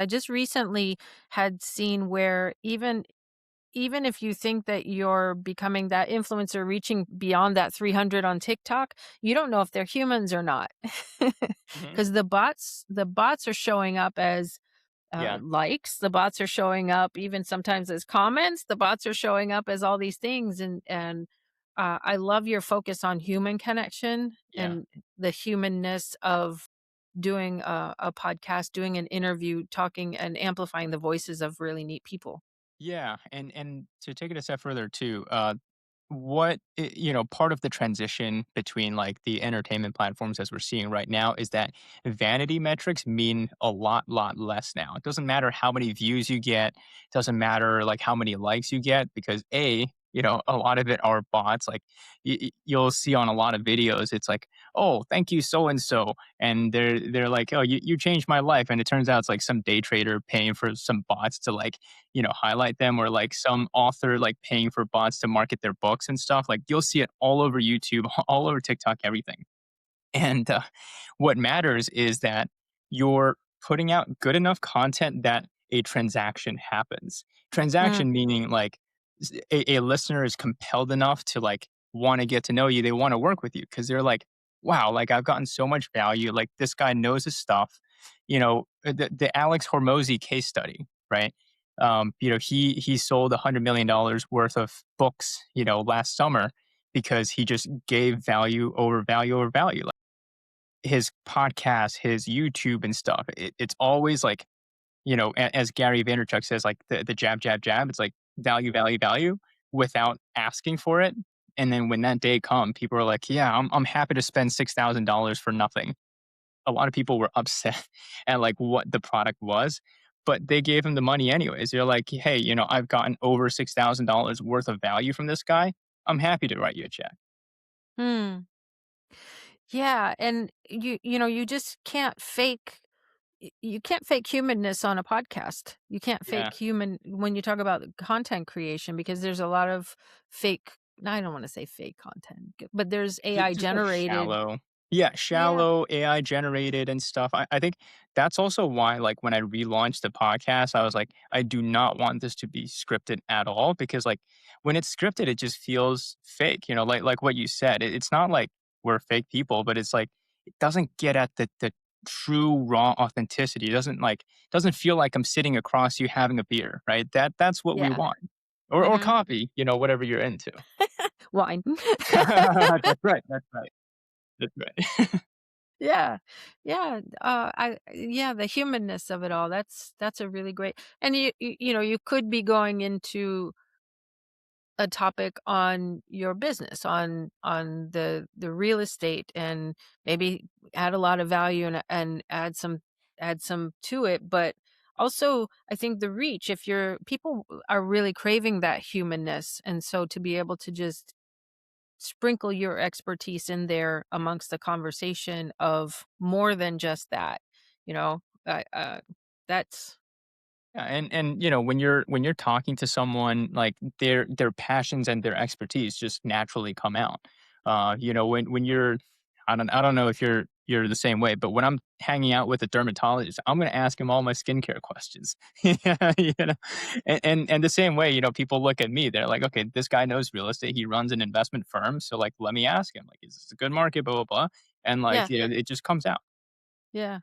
I just recently had seen where even if you think that you're becoming that influencer reaching beyond that 300 on TikTok, you don't know if they're humans or not. Mhm. Because the bots are showing up as Yeah. likes, the bots are showing up even sometimes as comments, the bots are showing up as all these things, and I love your focus on human connection Yeah. and the humanness of doing a podcast, doing an interview, talking and amplifying the voices of really neat people. Yeah, and to take it a step further too, part of the transition between like the entertainment platforms as we're seeing right now is that vanity metrics mean a lot less now. It doesn't matter how many views you get, doesn't matter like how many likes you get because a lot of it are bots. Like you'll see on a lot of videos, it's like, oh, thank you so and so, and they're like, oh, you changed my life, and it turns out it's like some day trader paying for some bots to like highlight them, or like some author like paying for bots to market their books and stuff. Like you'll see it all over YouTube, all over TikTok, everything. And what matters is that you're putting out good enough content that a transaction happens. Mm, Transaction meaning like a listener is compelled enough to like want to get to know you. They want to work with you because they're like, wow, like I've gotten so much value. Like this guy knows his stuff. The Alex Hormozy case study, right? He sold $100 million worth of books, last summer because he just gave value over value over value. His podcast, his YouTube and stuff, it's always like, as Gary Vaynerchuk says, like the jab, jab, jab. It's like value, value, value without asking for it. And then when that day come, people are like, yeah, I'm happy to spend $6,000 for nothing. A lot of people were upset at like what the product was, but they gave him the money anyways. They're like, hey, I've gotten over $6,000 worth of value from this guy. I'm happy to write you a check. hmm. Yeah, and you just can't fake you can't fake humanness on a podcast. You can't Yeah. fake human when you talk about content creation because there's a lot of fake I don't want to say fake content, but there's AI Just like generated. shallow. Yeah, Yeah. shallow, AI generated and stuff. I think that's also why, like, when I relaunched the podcast, I was like, I do not want this to be scripted at all because, like, when it's scripted, it just feels fake. Like what you said. It's not like we're fake people, but it's like it doesn't get at the true raw authenticity. It doesn't feel like I'm sitting across you having a beer, right? That's what we Yeah. want, or Mhm. coffee, whatever you're into. Wine. That's right. That's right. That's right. Yeah. Yeah, the humanness of it all, that's a really great and you could be going into a topic on your business, on the real estate, and maybe add a lot of value and add some to it, but also I think the reach, if you're people are really craving that humanness, and so to be able to just sprinkle your expertise in there amongst the conversation of more than just that, you know, that's Yeah, and when you're talking to someone, like their passions and their expertise just naturally come out. When you're, I don't know if you're the same way, but when I'm hanging out with a dermatologist, I'm going to ask him all my skincare questions. Yeah, and the same way, people look at me, they're like, okay, this guy knows real estate, he runs an investment firm, so like let me ask him, like, is this a good market, blah blah blah, and like yeah, it just comes out. yeah.